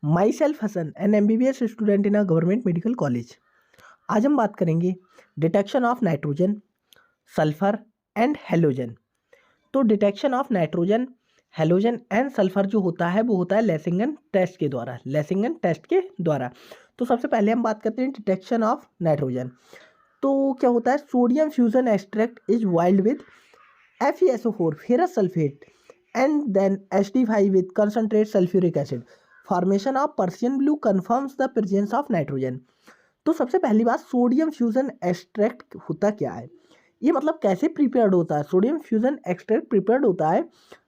My self Hasan, an MBBS student in a government medical college. आज हम बात करेंगे detection of nitrogen, sulphur and halogen. तो detection of nitrogen, halogen and sulphur जो होता है वो होता है लेसिंगन टेस्ट के द्वारा, लेसिंगन टेस्ट के द्वारा। तो सबसे पहले हम बात करते हैं डिटेक्शन ऑफ नाइट्रोजन। तो क्या होता है, sodium fusion extract is wild with FeSO4 ferrous sulfate and then HD5 with concentrate sulfuric acid. Formation of Persian blue confirms the presence of nitrogen. तो सबसे पहली बात, सोडियम फ्यूजन एक्सट्रैक्ट होता क्या है, ये मतलब कैसे प्रिपेयर्ड होता है। सोडियम फ्यूजन एक्सट्रैक्ट प्रिपेयर्ड होता है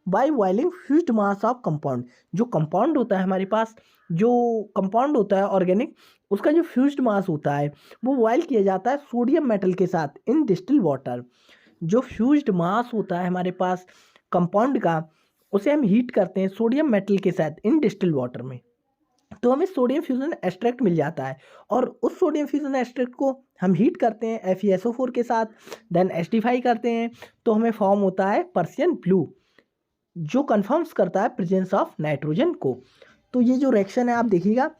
by boiling fused mass of compound. जो कंपाउंड होता है हमारे पास, जो कंपाउंड होता है ऑर्गेनिक, उसका जो फ्यूज्ड मास होता है वो बॉयल किया जाता है सोडियम मेटल के साथ इन डिस्टिल वाटर। जो फ्यूज्ड मास होता है हमारे पास कंपाउंड का, उसे हम हीट करते हैं सोडियम मेटल के साथ इन डिस्टिल वाटर में, तो हमें सोडियम फ्यूजन एक्सट्रैक्ट मिल जाता है। और उस सोडियम फ्यूजन एक्सट्रैक्ट को हम हीट करते हैं FeSO4 के साथ, देन एसिडिफाई करते हैं, तो हमें फॉर्म होता है पर्सियन ब्लू, जो कन्फर्म्स करता है प्रेजेंस ऑफ नाइट्रोजन को। तो ये जो रिएक्शन है आप देखिएगा,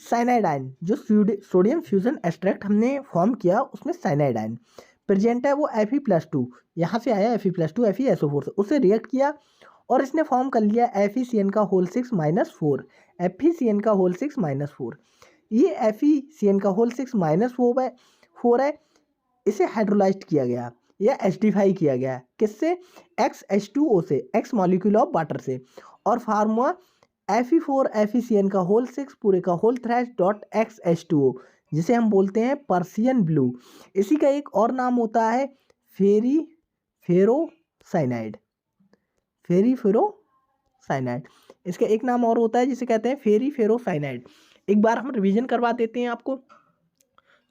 साइनाइड आयन, जो सोडियम फ्यूजन एक्सट्रैक्ट हमने फॉर्म किया उसमें साइनाइड आयन प्रेजेंट है, वो Fe+2, यहाँ से आया Fe+2 FeSO4 से, उससे रिएक्ट किया और इसने फॉर्म कर लिया FeCN का होल 6-4, FeCN का होल 6-4। ये FeCN का होल 6-4 है, इसे हाइड्रोलाइज्ड किया गया या एसिडिफाई किया गया, किससे, XH2O से, X मॉलिक्यूल ऑफ वाटर से, और फार्मूला Fe4 FeCN का होल 6 पूरे का होल थ्रैश डॉट XH2O, जिसे हम बोलते हैं पर्सियन ब्लू। इसी का एक और नाम होता है फेरीफेरोसाइनाइड, फेरीफेरोसाइनाइड। इसका एक नाम और होता है जिसे कहते हैं फेरीफेरोसाइनाइड। एक बार हम रिवीजन करवा देते हैं आपको।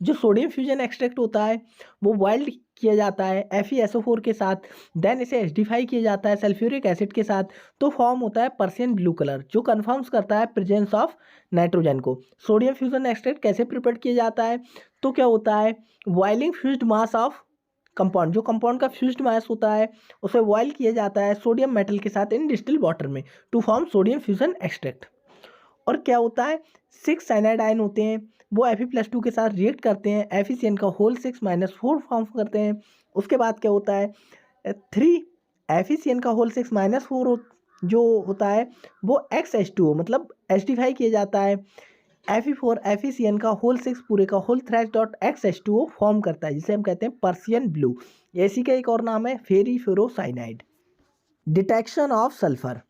जो सोडियम फ्यूजन एक्सट्रैक्ट होता है वो बॉइल्ड किया जाता है FeSO4 के साथ, देन इसे एसिडिफाई किया जाता है सल्फ्यूरिक एसिड के साथ, तो फॉर्म होता है पर्सियन ब्लू कलर, जो कन्फर्म्स करता है प्रेजेंस ऑफ नाइट्रोजन को। सोडियम फ्यूजन एक्सट्रैक्ट कैसे प्रिपेयर किया जाता है, तो क्या होता है, boiling fused mass of compound, जो कंपाउंड का फ्यूज्ड मास होता है उसे बॉयल किया जाता है सोडियम मेटल के साथ इन डिस्टिल वाटर में to form sodium fusion extract. और क्या होता है, 6 साइनाइड आयन होते हैं, वो Fe+2 के साथ रिएक्ट करते हैं, FeCN का होल 6-4 फॉर्म करते हैं। उसके बाद क्या होता है, 3 FeCN का होल 6-4 जो होता है वो XH2O मतलब एसिडिफाई किया जाता है, Fe4 FeCN का होल 6 पूरे का whole trash dot XH2O form करता है, जिसे हम कहते हैं पर्सियन ब्लू। इसी का एक और नाम है फेरीफेरोसाइनाइड। डिटेक्शन ऑफ सल्फर,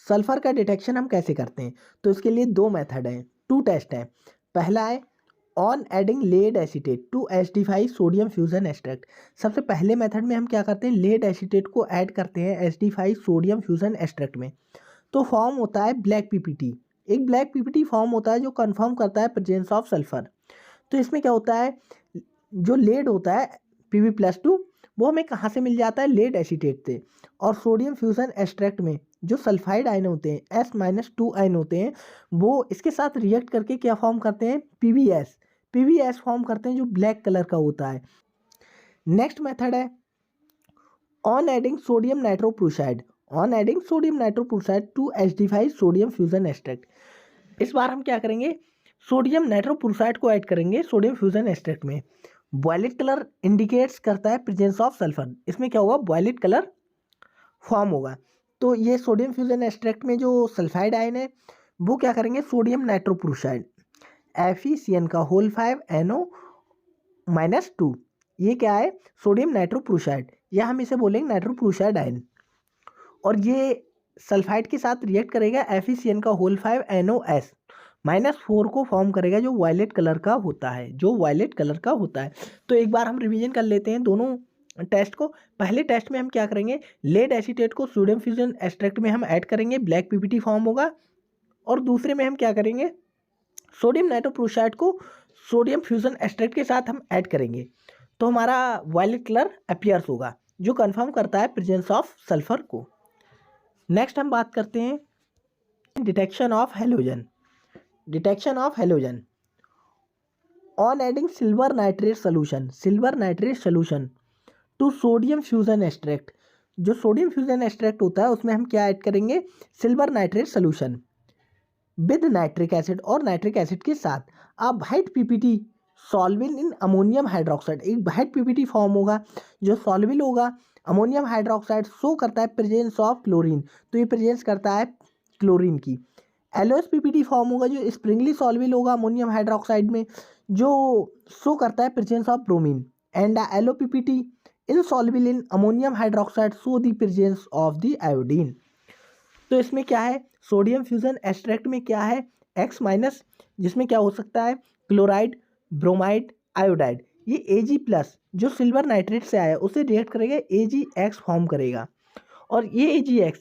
सल्फर का डिटेक्शन हम कैसे करते हैं, तो इसके लिए 2 मेथड हैं, 2 टेस्ट हैं। पहला है on adding lead acetate to acidify sodium fusion extract. सबसे पहले मेथड में हम क्या करते हैं, लेड एसीटेट को ऐड करते हैं एसिडिफाई सोडियम फ्यूजन एक्सट्रैक्ट में, तो फॉर्म होता है ब्लैक PPT। एक ब्लैक PPT फॉर्म होता है जो कंफर्म करता है प्रेजेंस ऑफ सल्फर। तो इसमें क्या होता है, जो लेड होता है Pb+2 वो हमें कहाँ से मिल जाता है, लेड एसीटेट से, और सोडियम फ्यूजन एक्सट्रैक्ट में जो सल्फाइड आयन होते हैं S-2 आयन होते हैं, वो इसके साथ रिएक्ट करके क्या फॉर्म करते हैं, PbS फॉर्म करते हैं जो ब्लैक कलर का होता है। नेक्स्ट मेथड है on adding sodium nitroprusside, on adding sodium nitroprusside to acidify sodium fusion extract. इस बार हम क्या करेंगे, सोडियम नाइट्रोप्रोसाइड को ऐड करेंगे सोडियम फ्यूजन एक्सट्रैक्ट में। वॉयलेट कलर इंडिकेट्स करता है प्रेजेंस ऑफ सल्फर, इसमें क्या होगा, वॉयलेट कलर फॉर्म होगा। तो ये सोडियम फ्यूजन एक्सट्रैक्ट में जो सल्फाइड आयन है वो क्या करेंगे, सोडियम नाइट्रोप्रोसाइड FeCN का होल 5NO-2, ये क्या है, सोडियम नाइट्रोप्रोसाइड, या हम इसे बोलेंगे नाइट्रोप्रोसाइड आयन, और ये सल्फाइड के साथ रिएक्ट करेगा FeCN का होल 5NO-4 को फॉर्म करेगा, जो वायलेट कलर का होता है, जो वायलेट कलर का होता है। तो एक बार हम रिवीजन कर लेते हैं दोनों टेस्ट को। पहले टेस्ट में हम क्या करेंगे, लेड एसीटेट को सोडियम फ्यूजन एक्सट्रैक्ट में हम ऐड करेंगे, ब्लैक PPT फॉर्म होगा। और दूसरे में हम क्या करेंगे, सोडियम नाइट्रोप्रोसाइड को सोडियम फ्यूजन एक्सट्रैक्ट के साथ हम ऐड करेंगे, तो हमारा वायलेट कलर अपीयर्स होगा, जो कंफर्म करता है प्रेजेंस ऑफ सल्फर को। नेक्स्ट हम बात करते हैं detection of halogen, detection of halogen on adding silver nitrate solution to sodium fusion extract. जो सोडियम फ्यूजन एक्सट्रैक्ट होता है उसमें हम क्या ऐड करेंगे, silver nitrate solution. With nitric acid और नाइट्रिक एसिड के साथ। अब white PPT soluble in ammonium hydroxide, एक वाइट पीपीटी फॉर्म होगा जो सॉल्विल होगा अमोनियम हाइड्रोक्साइड, शो करता है प्रेजेंस ऑफ क्लोरीन, तो ये प्रेजेंस करता है क्लोरीन की। एलोएस पीपीटी फॉर्म होगा जो स्प्रिंगली सॉल्विल होगा अमोनियम हाइड्रोक्साइड में, जो शो करता है presence of bromine. And yellow PPT insoluble in ammonium hydroxide show the presence of the iodine. तो इसमें क्या है, सोडियम फ्यूजन एक्सट्रैक्ट में क्या है, एक्स माइनस, जिसमें क्या हो सकता है क्लोराइड, ब्रोमाइड, आयोडाइड। ये Ag+ जो सिल्वर नाइट्रेट से आया उसे रिएक्ट करेगा, Ag(X) फॉर्म करेगा। और ये Ag(X)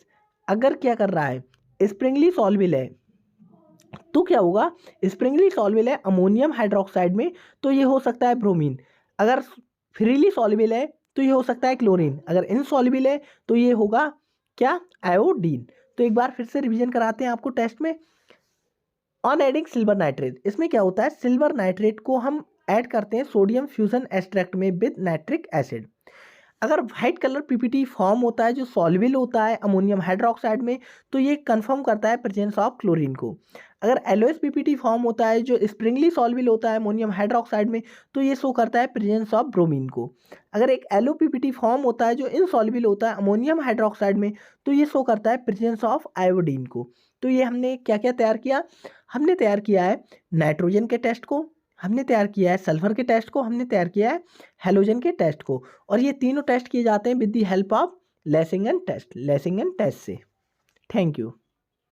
अगर क्या कर रहा है, स्प्रिंगली सॉल्विल है, तो क्या होगा, स्प्रिंगली सॉल्विल है अमोनियम हाइड्रोक्साइड में, तो ये हो सकता है ब्रोमीन। अगर फ्रीली सॉल्विल है तो ये हो सकता है क्लोरीन। अगर इनसॉल्युबल है तो ये होगा क्या, आयोडीन। तो एक बार फिर से रिवीजन कराते हैं आपको टेस्ट में। ऑन एडिंग सिल्वर नाइट्रेट, इसमें क्या होता है, सिल्वर नाइट्रेट को हम ऐड करते हैं सोडियम फ्यूजन एक्सट्रैक्ट में विद नाइट्रिक एसिड। अगर वाइट कलर पीपीटी फॉर्म होता है जो सॉल्युबल होता है अमोनियम हाइड्रोक्साइड में, तो ये कंफर्म करता है प्रेजेंस ऑफ क्लोरीन को। अगर एलोएस पीपीटी फॉर्म होता है जो स्प्रिंगली सॉल्युबल होता है अमोनियम हाइड्रोक्साइड में, तो ये शो करता है प्रेजेंस ऑफ ब्रोमीन को। अगर एक एलो पीपीटी फॉर्म होता है जो इनसॉल्युबल होता है अमोनियम हाइड्रोक्साइड में, तो ये शो करता है प्रेजेंस ऑफ आयोडीन को। तो ये हमने क्या क्या तैयार किया, हमने तैयार किया है नाइट्रोजन के टेस्ट को, हमने तैयार किया है सल्फर के टेस्ट को, हमने तैयार किया है हेलोजन के टेस्ट को। और ये तीनों टेस्ट किए जाते हैं with the help of Lassaigne test, Lassaigne test से। Thank you.